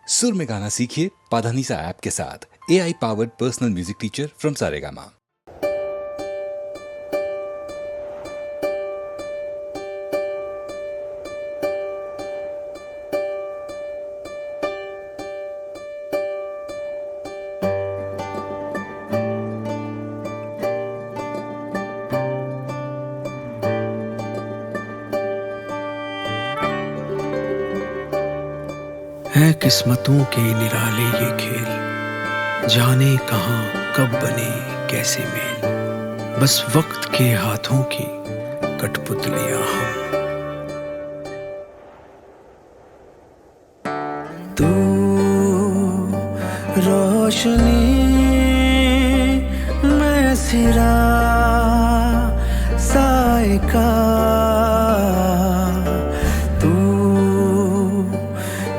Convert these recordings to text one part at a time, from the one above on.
सुर में गाना सीखिए पाधानीसा ऐप के साथ। AI powered personal music teacher from Saregama. है किस्मतों के निराले ये खेल, जाने कहाँ कब बने कैसे मेल, बस वक्त के हाथों की कठपुतलियां हम। तू रोशनी मैं सिरा साए का,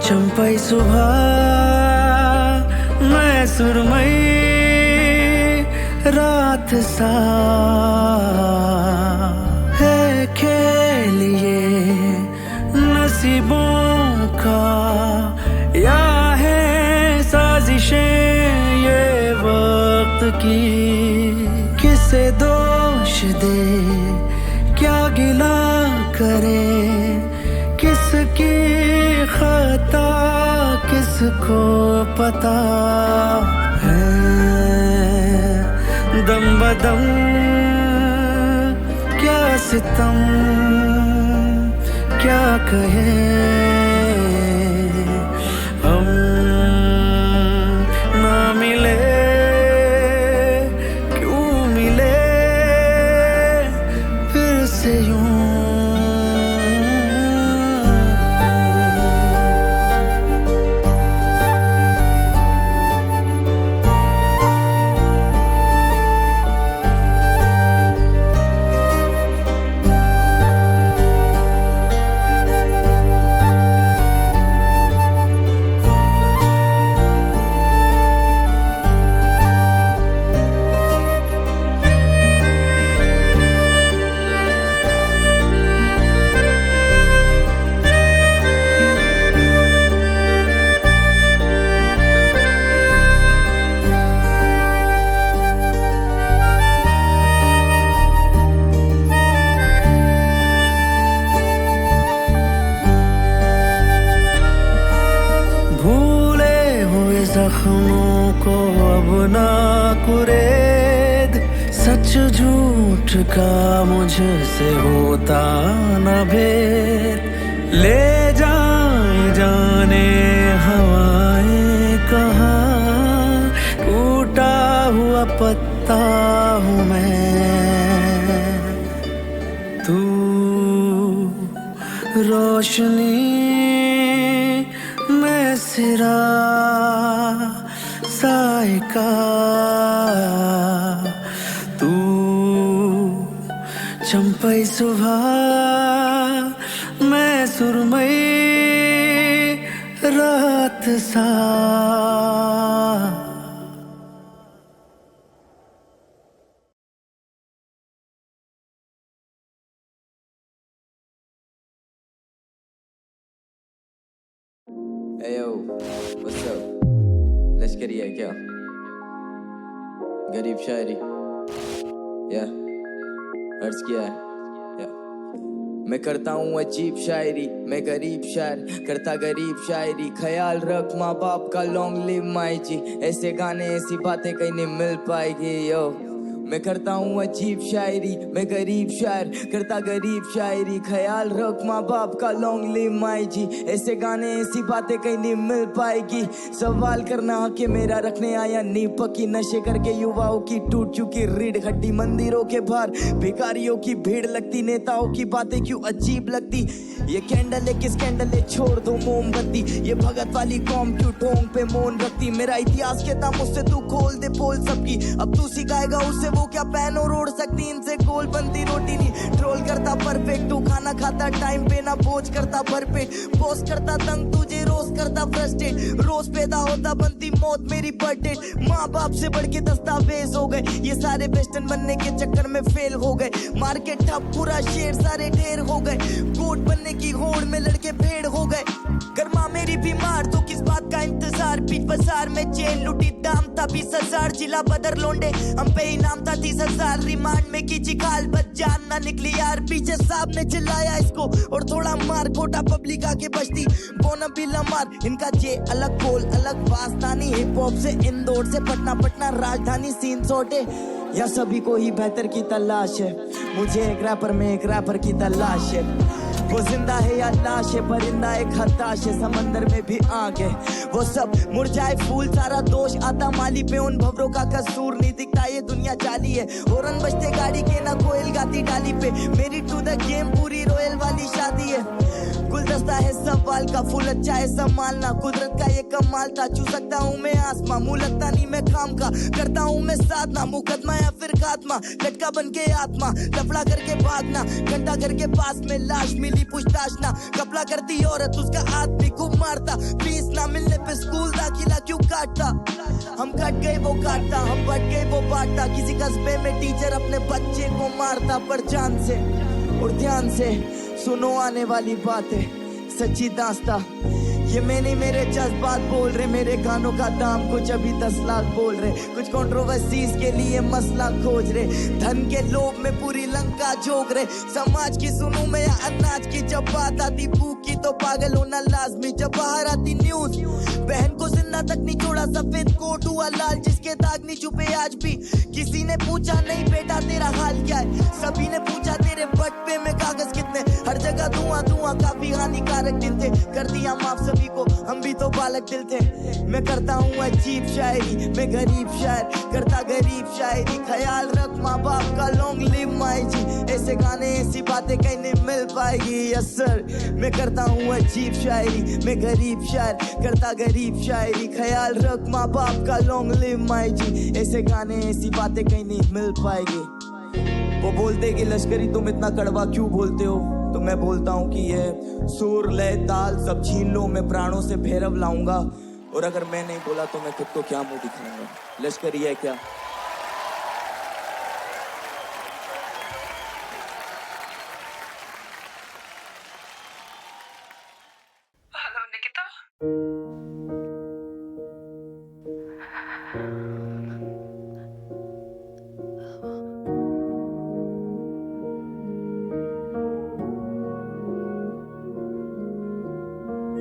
चंपई सुबह मैं सुरमई रात सा, है खेल ये नसीबों का या है साजिशें ये वक्त की। किसे दोष दे क्या गिला करे, किसकी खता किसको पता है। दम बदम क्या सितम क्या कहे हम, ना मिले क्यों मिले फिर से यूं। जख्मों को अब ना कुरेद, सच झूठ का मुझसे होता न भेद। ले जाए जाने हवाएं कहाँ, टूटा हुआ पत्ता हूँ मैं। तू रोशनी मैं सिरा साए का, तू चंपई सुबह मैं सुरमई रात सा। Hey yo, what's up? लश्करी है क्या? गरीब शायरी अर्ज किया है मैं करता हूँ अजीब शायरी, मैं गरीब शायर करता गरीब शायरी। ख्याल रख माँ बाप का, लॉन्ग लिव माई जी। ऐसे गाने ऐसी बातें कहीं नहीं मिल पाएगी। यो मैं करता हूँ अजीब शायरी, मैं गरीब शायर करता गरीब शायरी। ख्याल रख माँ बाप का, लॉन्ग लिव माई जी। ऐसे गाने ऐसी बातें कहीं नहीं मिल पाएगी। सवाल करना कि मेरा रखने आया नींव पक्की, नशे करके युवाओं की टूट चुकी रीढ़ हड्डी। मंदिरों के बाहर भिखारियों की भीड़ लगती, नेताओं की बातें क्यों अजीब लगती। ये कैंडल है किस कैंडल है, छोड़ दो मोमबत्ती। ये भगत वाली कौम क्यों ढोंग पे मौन रखती। मेरा इतिहास कहता मुझसे तू खोल दे पोल सबकी, अब तू सिखाएगा उससे वो क्या पैन और ओढ़ सकती इनसे गोल बनती रोटी नहीं। ट्रोल करता परफेक्ट तू खाना खाता टाइम पे ना बोझ करता भरपेट। पोस्ट करता तंग तुझे रोज करता फ्रस्ट्रेट। रोज पैदा होता बनती मौत मेरी बर्थडे। माँ बाप से बढ़ के दस्तावेज हो गए ये सारे वेस्टर्न बनने के चक्कर में फेल हो गए। मार्केट ठप पूरा शेर सारे ढेर हो गए। कोट बनने की होड़ में लड़के भेड़ हो गए। गर्मा मेरी बीमार तो किस बात का इंतजार। पीठ बाजार में जेल लुटी दाम था 20,000। जिला बदर लोंडे हम पे इनाम था 30,000। रिमांड में की चिकाल बच जान ना निकली यार। पीछे साहब ने चिल्लाया इसको और थोड़ा मार कोटा पब्लिक आके बचती बोना बिला मार। इनका जे अलग बोल अलग वास्तानी। हिप हॉप से इंदौर से पटना पटना राजधानी सीन सोटे। या सभी को ही बेहतर की तलाश है। मुझे एक रैपर में एक रैपर की तलाश है। वो जिंदा है या लाश है परिंदा एक हताश है। समंदर में भी आग है वो सब मुरझाए फूल सारा दोष आता माली पे। उन भवरों का कसूर नहीं दिखता ये दुनिया जाली है। हॉर्न बजते गाड़ी के ना कोयल गाती डाली पे। मेरी टू द गेम पूरी रॉयल वाली शादी है। गुलदस्ता है सवाल का फूल अच्छा है संभालना। कुदरत का ये कमाल था छू सकता हूँ मैं आसमां। मुंह लगता नहीं मैं काम का करता हूँ मैं साधना। मुकदमा या फिर खात्मा लटका बन के आत्मा। लफड़ा करके भागना घंटा घर के पास में लाश मिली पूछताछ ना। कपड़ा करती औरत उसका आदमी को मारता। फीस ना मिलने पे स्कूल दाखिला क्यों काटता। हम कट गए वो काटता हम बढ़ गए वो बांटता। किसी कस्बे में टीचर अपने बच्चे को मारता पर जान से और ध्यान से सुनो आने वाली बातें सच्ची दास्ता। ये मैं नहीं मेरे जज्बात बोल रहे। मेरे गानों का दाम कुछ अभी 10 लाख बोल रहे। कुछ कंट्रोवर्सीज के लिए मसला खोज रहे। धन के लोभ में पूरी लंका जोग रहे। समाज की सुनूं मैं या अनाज की। जब बात आती भूख की तो पागल होना लाजमी। जब बाहर आती न्यूज बहन को जिंदा तक नहीं छोड़ा। सफेद कोट हुआ लाल जिसके दाग नहीं छुपे आज भी। किसी ने पूछा नहीं बेटा तेरा हाल क्या है। सभी ने पूछा तेरे बट पे में कागज कितने। हर जगह धुआं धुआं काफी हानिकारक दिन थे। कर दिया माफ सभी को हम भी तो बालक दिल थे। मैं करता हूँ अजीब शायरी मैं गरीब शायर करता गरीब शायरी। ख्याल रख माँ बाप का लॉन्ग लिव माई जी। ऐसे गाने ऐसी बातें कहीं नहीं मिल पाएगी। यस सर मैं करता हूँ अजीब शायरी मैं गरीब शायर करता गरीब शायरी। ख्याल रख माँ बाप का लॉन्ग लिव माई जी। ऐसे गाने ऐसी बातें कहीं नहीं मिल पाएगी। वो बोलते कि लश्करी तुम इतना कड़वा क्यों बोलते हो। तो मैं बोलता हूँ कि ये सुर लय ताल सब छीन लो मैं प्राणों से भैरव लाऊंगा। और अगर मैं नहीं बोला तो मैं खुद को क्या मुंह दिखाऊंगा। लश्करी है क्या। हेलो निकिता।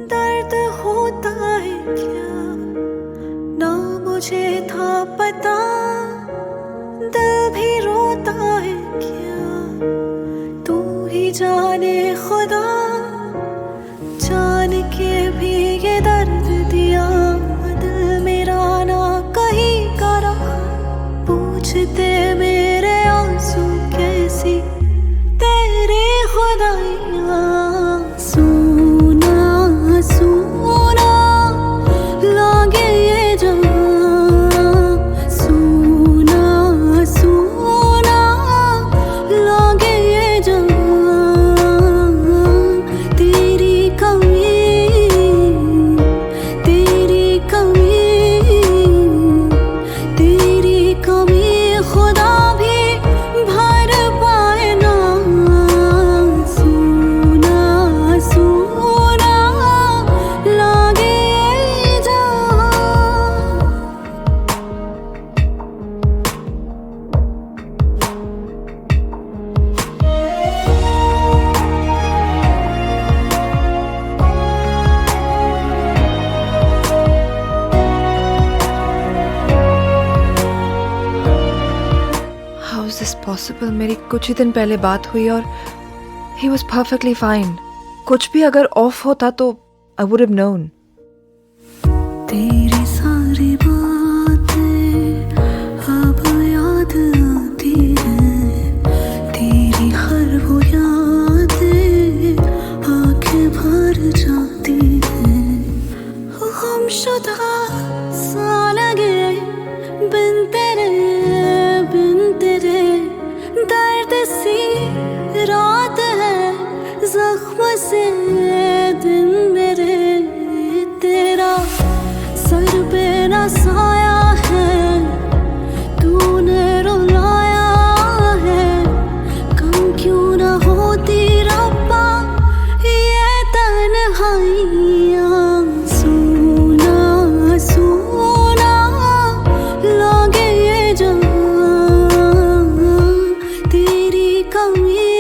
दर्द होता है क्या ना मुझे था पता। दिल भी रोता है क्या तू ही जाने खुदा। जान के भी ये दर्द दिया दिल मेरा ना कहीं का रहा। पूछते मेरे आंसू कैसी तेरे खुदाइयाँ। सोना सोना लागे ये जहां। सोना सोना लागे ये जहां। तेरी कमी तेरी कमी तेरी कमी खुदा भी भर पाए ना। सोना सोना लागे जहां। How is this possible. मेरी कुछ ही दिन पहले बात हुई और ही वॉज परफेक्टली फाइन। कुछ भी अगर ऑफ होता तो आई वुड हैव नोन। तेरी सारी बातें अब याद आती हैं। तेरी हर वो यादें आंखें भर जाती हैं। गुमशुदा सा लगे बिन तेरे सी रात है, जख्म से दिन मेरे, तेरा सर पे ना साया है, तूने रुलाया है, कम क्यों ना होती रब्बा ये तन्हाइयाँ। सोना सोना लागे ये जहाँ, तेरी कमी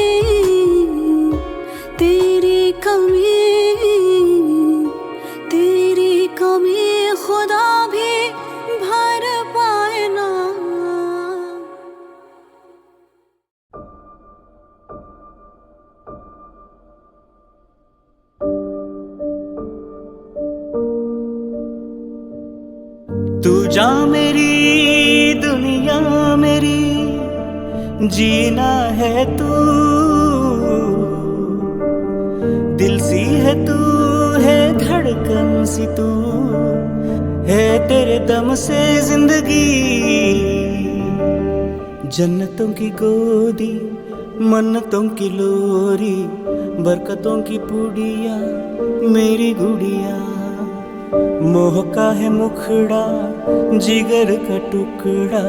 तेरी कमी तेरी कमी खुदा भी भर पाए ना। तू जा मेरी दुनिया मेरी, जीना है तू, दिल सी है तू, है धड़कन सी तू, है तेरे दम से जिंदगी। जन्नतों की गोदी, मन्नतों की लोरी, बरकतों की पूड़िया मेरी गुड़िया। मोह का है मुखड़ा, जिगर का टुकड़ा,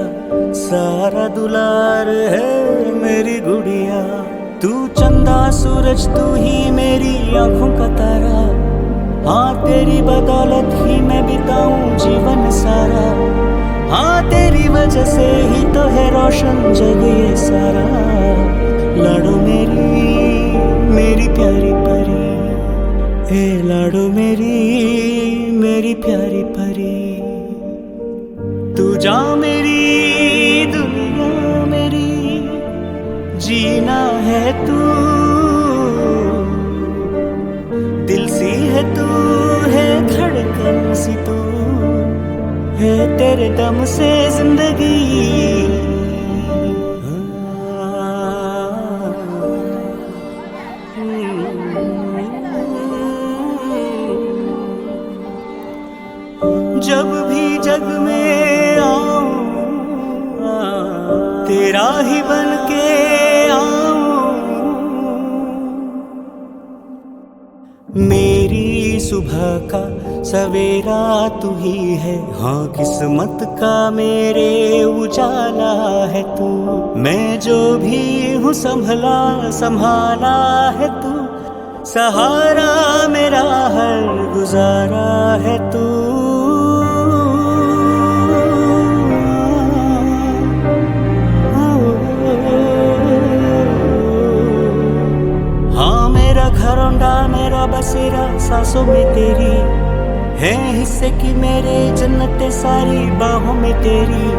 सारा दुलार है मेरी गुड़िया। तू चंदा सूरज, तू ही मेरी आंखों का तारा, हाँ तेरी बदौलत ही मैं बिताऊं जीवन सारा। हाँ तेरी वजह से ही तो है रोशन जग ये सारा। लाडो मेरी प्यारी परी, ए लाडो मेरी प्यारी परी। तू जा मेरी दुनिया मेरी, जीना है तू, दिल सी है तू, है धड़कन सी तू, है तेरे दम से जिंदगी। जब भी जग में आऊं, तेरा ही बन के आऊं। मेरी सुबह का सवेरा तू ही है, हाँ किस्मत का मेरे उजाला है तू। मैं जो भी हूँ संभाला है तू, सहारा मेरा हर गुजारा है तू। हाँ मेरा घरौंदा, मेरा बसेरा सांसों में तेरी है, हिस्से की मेरे जन्नतें सारी बाहों में तेरी।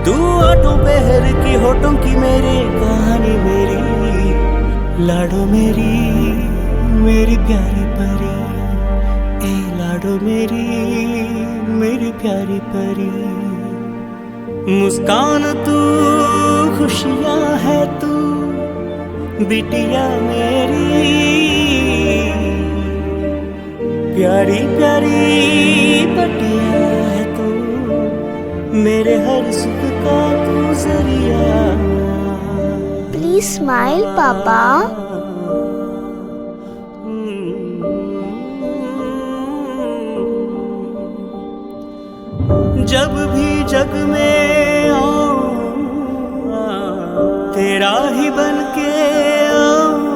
तू आठों पहर की होठों की मेरे कहानी मेरी। लाडो मेरी प्यारी परी, ए लाडो मेरी प्यारी परी। मुस्कान तू, खुशियाँ है तू, बिटिया मेरी। प्यारी प्यारी पटिया है तू, मेरे हर सुख का तू जरिया। प्लीज स्माइल पापा। जब भी जग में आऊं, तेरा ही बन के आऊं।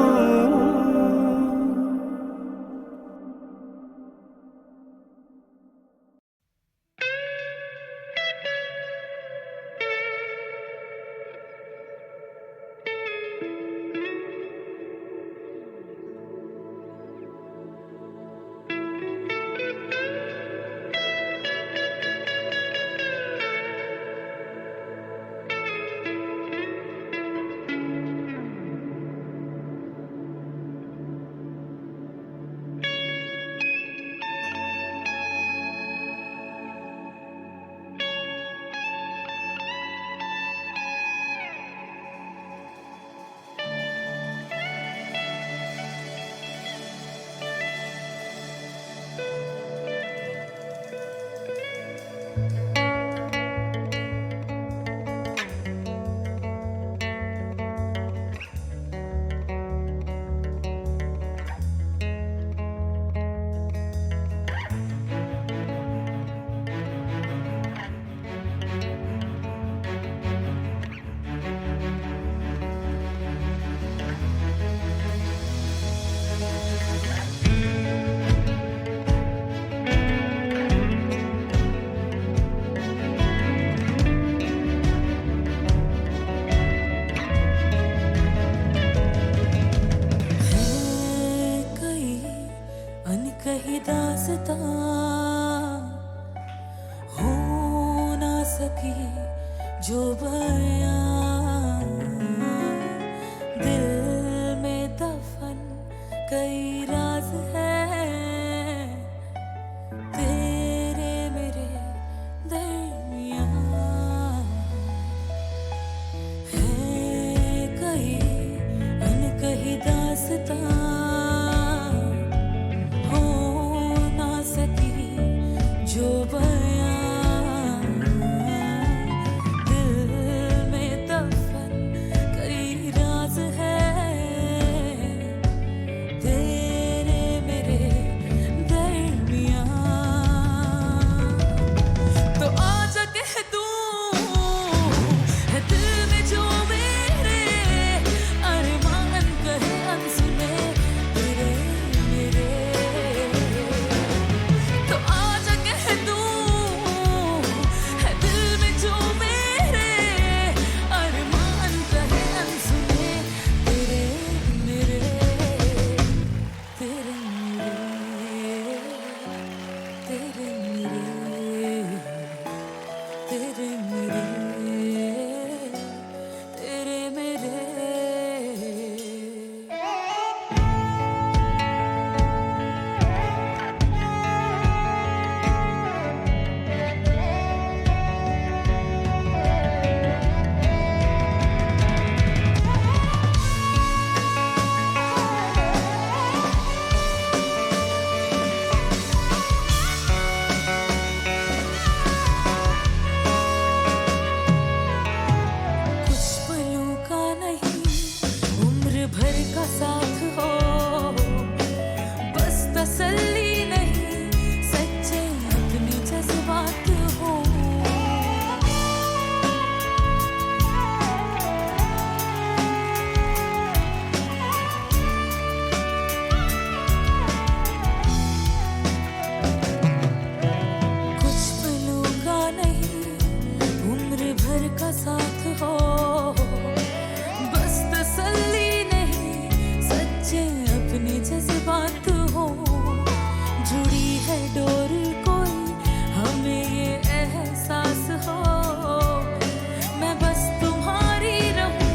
जो बयां दिल में दफन कई राज है तेरे मेरे दरमियां है कहीं अनकही दास्तां हो ना सकी जो बयां दिल में दफन कई राज है तेरे मेरे दरमियां तो आजा कह दूं है दिल में जो मेरे अरमान कहे अनसुने तेरे मेरे तो आजा कह दूं है दिल में जो मेरे अरमान कहे अनसुने तेरे मेरे तेरे मेरे तेरे मेरे तेरे मेरे तेरे मेरे कुछ पलों का नहीं उम्र भर का साथ हो बस तसल्ली नहीं सच्चे अपने जज्बात हो कुछ पलों का नहीं उम्र भर का साथ हो बस तसल्ली नहीं सच्चे अपने जज्बात हो जुड़ी है डोर कोई हमें ये एहसास हो मैं बस तुम्हारी रहूं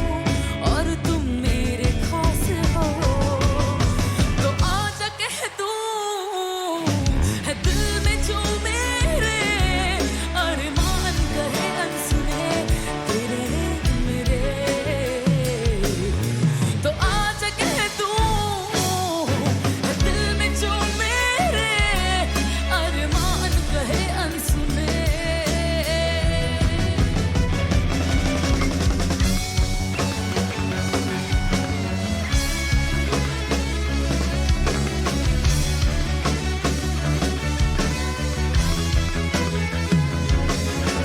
और तुम मेरे खास हो तो आजा कह दूं है दिल में जो मेरे अरमान कहे अनसुने तेरे मेरे तो आजा कह दूं है दिल में जो मेरे अरमान कहे अनसुने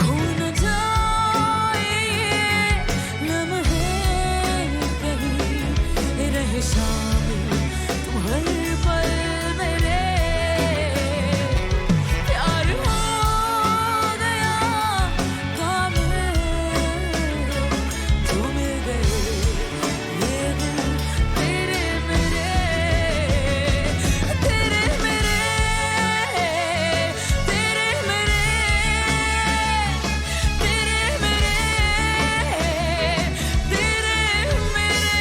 खो न जाए ये लम्हे कहीं रहे शामिल तुम हर पल मेरे प्यार हो गया कामिल जो मिल गए ये दिल तेरे मेरे तेरे मेरे तेरे मेरे तेरे मेरे तेरे मेरे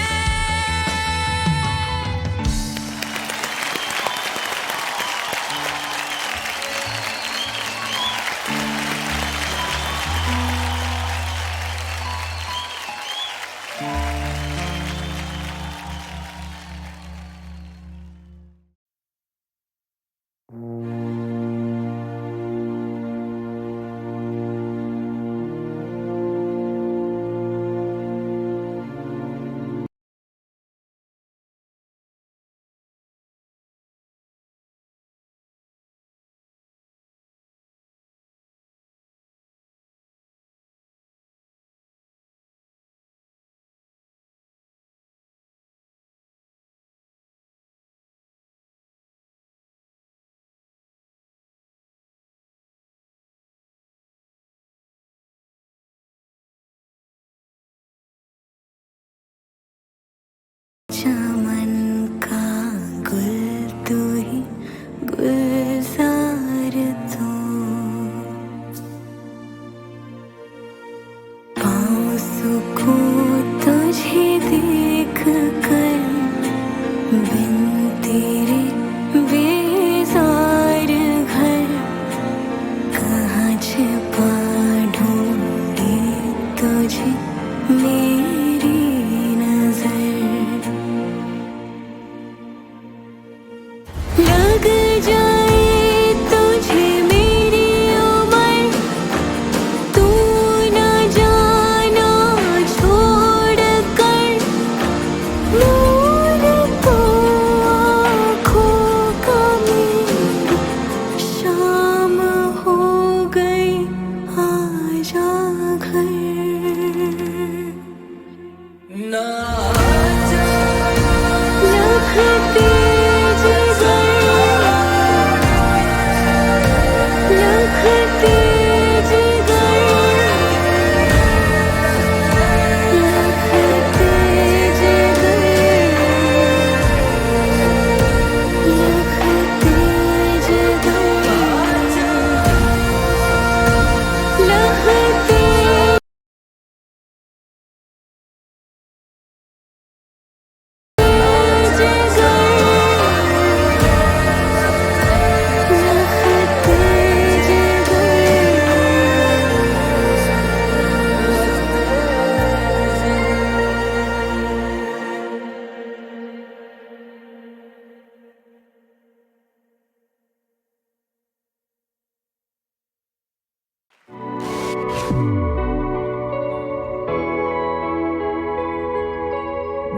चमन का गुल तू ही गुलजार तू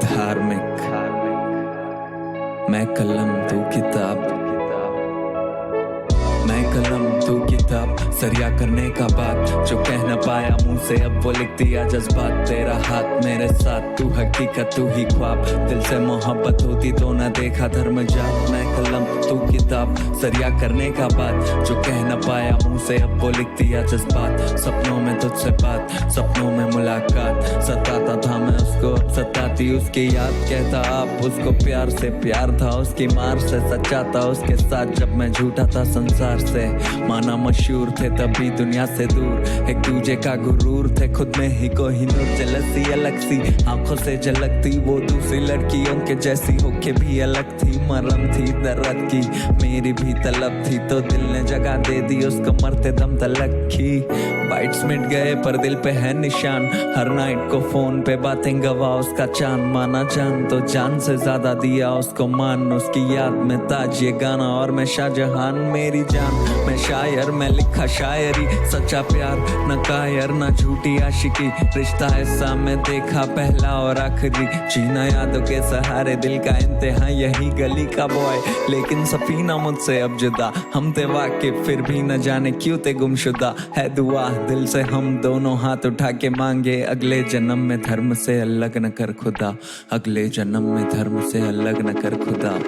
धार्मिक मैं कलम तू किताब, मैं कलम तू किताब, सरिया करने का बात जो कह न पाया मुंह से अब वो लिख दिया जज्बात। तेरा हाथ मेरे साथ, तू हकीकत तू ही ख्वाब, दिल से मोहब्बत होती तो न देखा धर्म जात। मैं कलम तू किताब, सरिया करने का बात जो कह न पाया मुंह से अब वो लिख दिया जज्बात। सपनों में तुझसे बात, सपनों में मुलाकात, सताता था मैं उसको अब सताती उसकी याद। कहता आप उसको प्यार से, प्यार था उसकी मार से, सच्चा था उसके साथ जब मैं झूठा था संसार से। माना मशहूर थे तभी दुनिया से दूर, एक दूजे का गुरूर थे खुद में ही कोहिनूर। जलसी अलग सी आंखों से झलकती वो दूसरी लड़कियों के जैसी होके भी अलग थी। मरम थी दर्द की मेरी भी तलब थी, तो दिल ने जगह दे दी उसको मरते दम तलक की। बाइट्स मिट गए पर दिल पे है निशान, हर नाइट को फोन पे बातें गवा उसका चांद। माना जान तो जान से ज्यादा दिया उसको मान, उसकी याद में ताज ये गाना और मैं शाहजहान। मेरी जान मैं शायर, मैं लिखा शायरी, सच्चा प्यार न कायर न झूठी आशिकी। रिश्ता ऐसा मैं देखा पहला और आखिरी, जीना यादों के सहारे दिल का इंतहा यही गली का बॉय। लेकिन सफीना मुझसे अब जुदा, हम थे वाकिफ फिर भी न जाने क्यों थे गुमशुदा। है दुआ दिल से हम दोनों हाथ उठा के मांगे, अगले जन्म में धर्म से अलग न कर खुदा, अगले जन्म में धर्म से अलग न कर खुदा।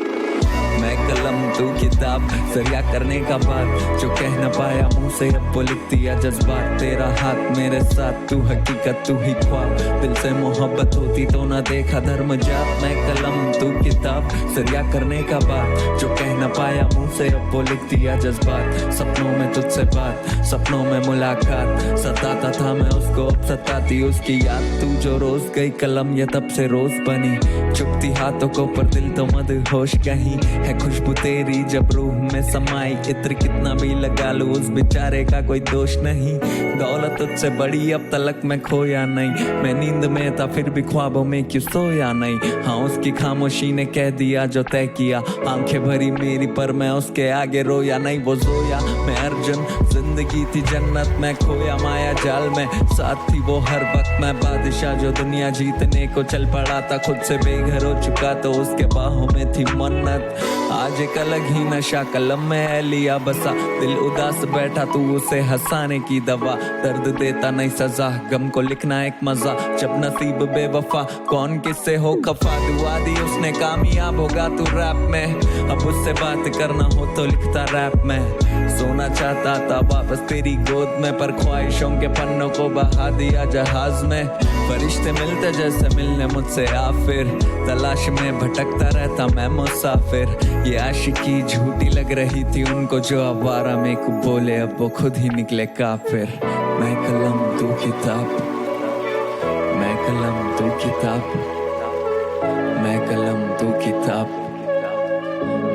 मैं कलम तू किताब, सरिया करने का बात जो कह न पाया मुंह से अब वो लिख दिया जज्बात। तेरा हाथ मेरे साथ, तू हकीकत तू ही ख्वाब, दिल से मोहब्बत होती तो ना देखा धर्म जात। मैं कलम तू किताब, सरिया करने का बात जो कह न पाया मुंह से अब वो लिख दिया जज्बात। सपनों में तुझसे बात, सपनों में मुलाकात, सताता था मैं उसको अब सताती उसकी याद। तू जो रोज गई कलम ये तब से रोज बनी, चुपती हाथों को पर दिल तो मदहोश कहीं। है खुशबू तेरी जब रूह में समाई, इत्र कितना भी लगा लूं उस बेचारे का कोई दोष नहीं। दौलत तुझसे बड़ी अब तलक मैं खोया नहीं, मैं नींद में था फिर भी ख्वाबों में क्यों सोया नहीं। हाँ उसकी खामोशी ने कह दिया जो तय किया, आंखें भरी मेरी पर मैं उसके आगे रोया नहीं। वो जोया मैं अर्जुन, जिंदगी थी जन्नत मैं खोया माया जाल में, साथ थी वो हर वक्त मैं बादशाह जो दुनिया जीतने को चल पड़ा था। खुद से बेघर हो चुका तो उसके बाहों में थी मन्नत। आज एक अलग ही नशा कलम में है लिया बसा, दिल उदास बैठा तू उसे हंसाने की दवा। दर्द देता नहीं सजा, गम को लिखना एक मजा, जब नसीब बेवफा कौन किससे हो खफा। दुआ दी उसने कामयाब होगा तू रैप में, अब उससे बात करना हो तो लिखता रैप में। सोना चाहता था वापस तेरी गोद में, पर ख्वाहिशों के पन्नों को बहा दिया जहाज में। फरिश्ते मिलते जैसे मिलने मुझसे आ फिर, तलाश में भटकता रहता मैं मुसाफिर। ये आशिकी झूठी लग रही थी उनको जो आवारा में को बोले, अब वो खुद ही निकले काफिर। मैं कलम तू किताब, मैं कलम तू किताब, मैं कलम तू किताब,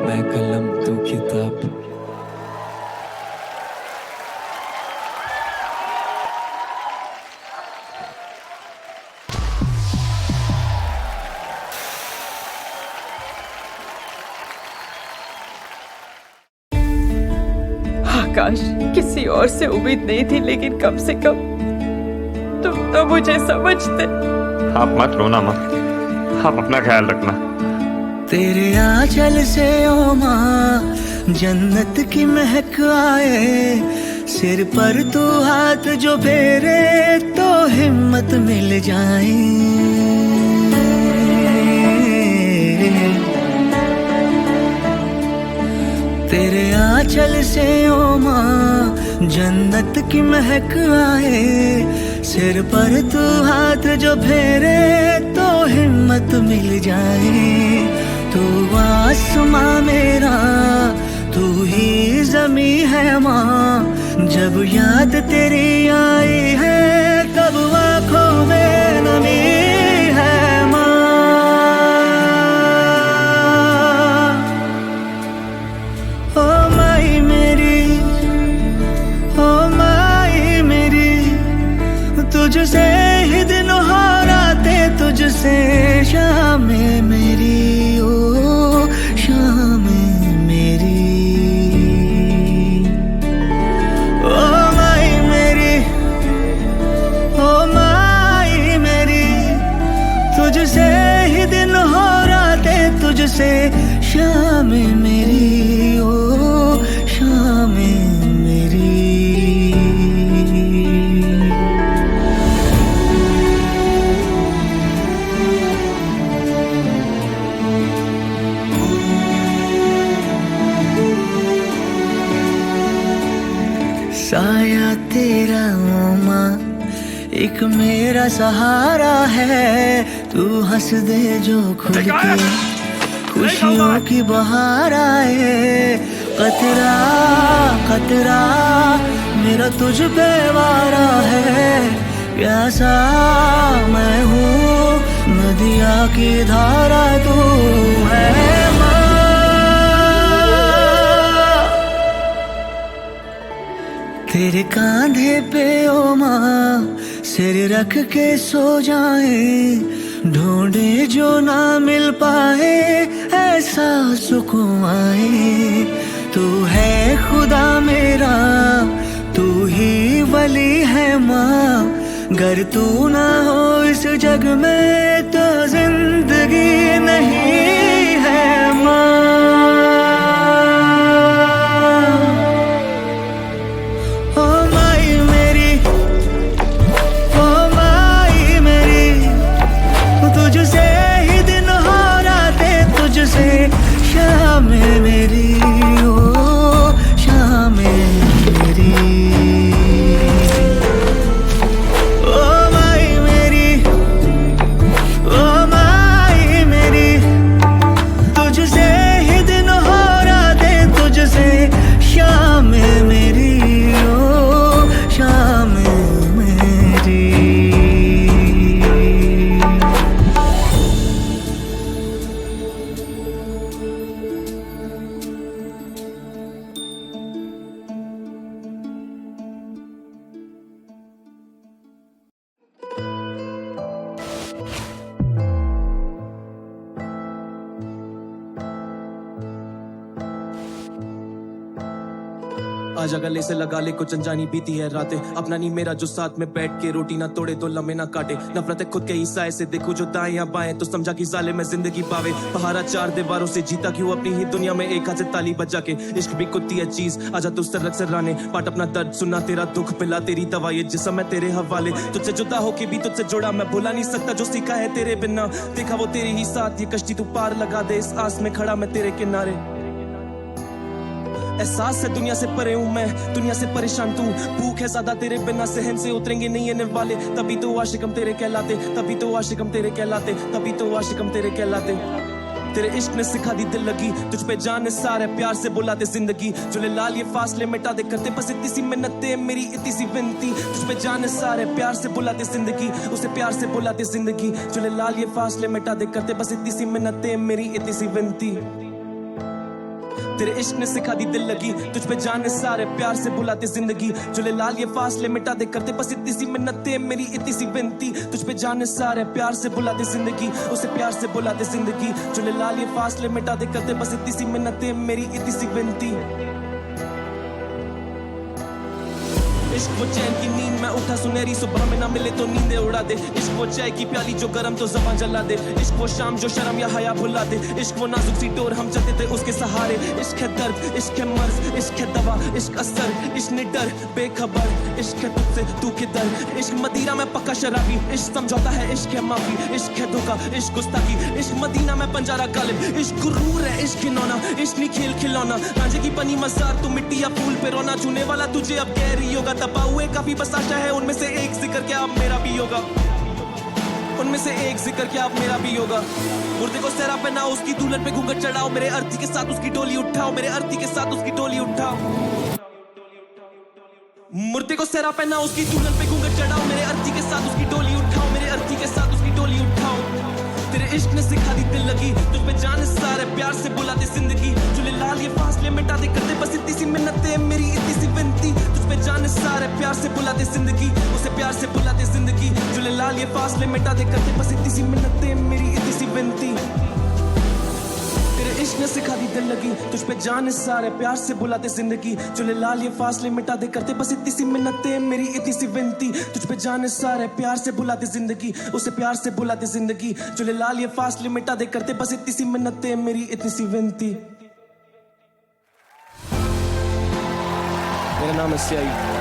मैं कलम तू किताब। आकाश, किसी और से उम्मीद नहीं थी, लेकिन कम से कम तुम तो मुझे समझते। आप मत रोना माँ, आप अपना ख्याल रखना। तेरे आंचल से ओ माँ जन्नत की महक आए, सिर पर तू हाथ जो फेरे तो हिम्मत मिल जाए। तेरे आंचल से ओ माँ जन्नत की महक आए, सिर पर तू हाथ जो फेरे तो हिम्मत मिल जाए। तू आसमां मेरा, तू ही ज़मी है माँ, जब याद तेरी आई है तब आँखों में नमी है माँ। ओ माई मेरी, ओ माई मेरी, तुझसे ही दिन हो राते, तुझसे शामें मेरी, ओ शामें मेरी। ओ माई मेरी, साया तेरा माँ एक मेरा सहारा है, तू हंस दे जो खुल के खुशियों की बहार आए। कतरा कतरा मेरा तुझ पे वारा है, प्यासा मैं हूँ नदिया की धारा तू है माँ। तेरे कांधे पे ओ माँ सिर रख के सो जाए, ढूंढे जो ना मिल पाए ऐसा सुकून आए। तू है खुदा मेरा, तू ही वली है माँ, गर तू ना हो इस जग में तो जिंदगी नहीं है माँ। ओ माई मेरी, ओ माई मेरी, तुझसे ही दिन हो रातें, तुझसे शाम मेरी, ओ शाम मेरी। ओ माई मेरी, ओ माई मेरी, तुझसे ही दिन हो रातें, तुझसे शाम मेरी, ओ शाम मेरी। आजा गले से लगा ले कुछ अनजानी बीती है रातें, अपना नहीं मेरा जो साथ में बैठ के रोटी ना तोड़े तो लम्हे ना काटे। नफरत खुद के ही साए से देखो जो दाएं या बाएं, तो समझा कि साले में जिंदगी पावे। पहाड़ा चार दीवारों से जीता क्यों अपनी ही दुनिया में एक हाथ से ताली बजा के। इश्क भी कुत्ती है चीज, आजा तू सरक सराने, पाट अपना दर्द सुना, तेरा दुख पिला तेरी दवा, ये जिस्म है तेरे हवाले। तुझसे जुदा होके भी तुझसे जुड़ा मैं भुला नहीं सकता जो सीखा है तेरे बिना। देखा वो तेरे ही साथ, ये कश्ती तू पार लगा दे, इस आस में खड़ा मैं तेरे किनारे। एहसास से दुनिया से परे हूँ मैं, दुनिया से परेशान तू, भूख है ज्यादा तेरे बिना सहन से उतरेंगे नहीं ये वाले। तभी तो आशिक हम तेरे कहलाते, तभी तो आशिक हम तेरे कहलाते, तभी तो आशिक हम तेरे कहलाते। तेरे इश्क ने सिखा दी दिल लगी, तुझ पे जान सारे प्यार से बुलाते जिंदगी। जुले लाल ये फासले मिटा दे, करते बस इतनी सी मिन्नतें मेरी इतनी सी विनती। तुझ पे जान सारे प्यार से बुलाते जिंदगी, उसे प्यार से बुलाते जिंदगी। जुले लाल ये फासले मिटा दे, करते बस इतनी सी मिन्नतें मेरी इतनी सी विनती। तेरे इश्क ने सिखा दी दिल लगी, तुझ पे जाने सारे प्यार से बुलाते जिंदगी। जुले लाल ये फासले मिटा दे, करते बस इतनी सी मिन्नतें मेरी इतनी सी विनती। तुझ पे जाने सारे प्यार से बुलाते जिंदगी, उसे प्यार से बुलाते जिंदगी। जुले लाल ये फासले मिटा दे, करते बस इतनी सी मिन्नतें मेरी इतनी सी विनती। इश्क वो चैन की नींद में उठा सुनहरी सुबह में ना मिले तो नींदें उड़ा दे। इश्क वो चाय की प्याली जो गरम तो ज़बान जला दे। इश्क वो शाम जो शर्म या हया भुला दे। इश्क वो नाजुक सी डोर हम चलते थे उसके सहारे। इश्क है दर्द, इश्क है मर्ज, इश्क है दवा, इश्क असर, इश्क ने डर बेखबर। इश्क है तुझसे तू किधर, इश्क मदीना में पक्का शराबी। इश्क समझौता है, इश्क है माफी, इश्क है धोखा, इश्क गुस्ताखी। इश्क मदीना में पंजारा गालिब, इश्क गुरूर है, इश्क खिलौना, इश्क नहीं खेल खिलौना। रांझे की बनी मजार तू मिट्टी या फूल पे रोना। छूने वाला तुझे अब गहरी होगा, दबा हुए काफी बस आशा है उनमें से एक जिक्र क्या अब मेरा भी होगा। उनमें से एक जिक्र क्या अब मेरा भी होगा। मुर्दे को सहरा पहनाओ, उसकी दुल्हन पे घूंघट चढ़ाओ। मेरे अर्थी के साथ उसकी डोली उठाओ, मेरे अर्थी के साथ उसकी डोली उठाओ। मुर्दे को सहरा पहनाओ, उसकी दुल्हन पे घूंघट चढ़ाओ। मेरे अर्थी के साथ उसकी डोली उठाओ, मेरे अर्थी के साथ उसकी डोली उठाओ। तेरे इश्क ने सिखा दी दिल लगी, तुझ पे जान सारे प्यार से बुलाते जिंदगी। जुले लाल ये फासले मिटा दे, करते बस इतनी सी मिन्नतें मेरी इतनी सी विनती। तुझ पे जान सारे प्यार से बुलाते जिंदगी, उसे प्यार से बुलाते जिंदगी। जुले लाल ये फासले मिटा दे, करते बस इतनी सी मिन्नतें मेरी इतनी सी विनती। तेरे इश्क ने सिखा दी दिल लगी, तुझ पे जान सारे प्यार से बुलाते जिंदगी। जुले लाल ये फासले मिटा दे, करते बस इतनी सी मिन्नतें मेरी इतनी सी विनती। तुझ पे जान सारे प्यार से बुलाते जिंदगी, उसे प्यार से बुलाते जिंदगी। जुले लाल ये फासले मिटा दे, करते बस इतनी सी मिन्नतें मेरी इतनी सी विनती। मेरा नाम है सियाई।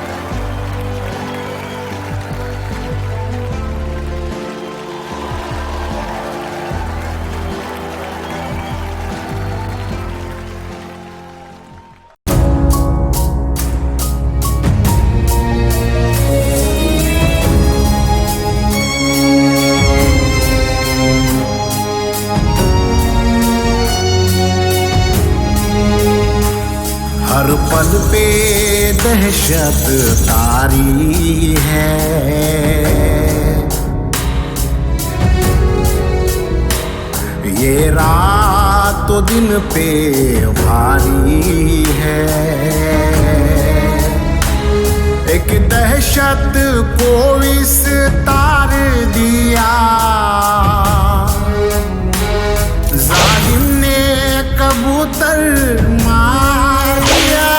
दहशत तारी है, ये रात तो दिन पे भारी है। एक दहशत को इस तार दिया, जालिम ने कबूतर मार दिया।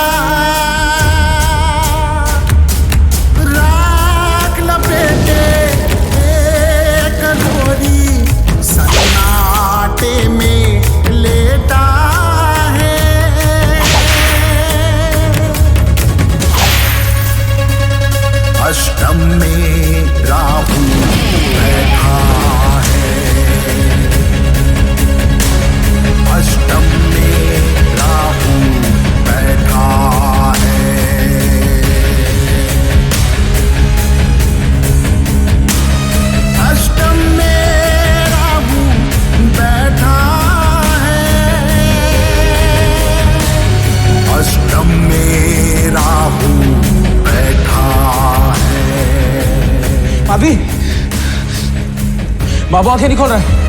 राख लपेटे एक गोरी सन्नाटे में लेटा है। अष्टम में राहु बैठा है, अष्टम में राहु बैठा है। अष्टम में राहु बैठा है, अष्टम में राहु बैठा है। अभी बाबू आंखें नहीं खोल रहा है।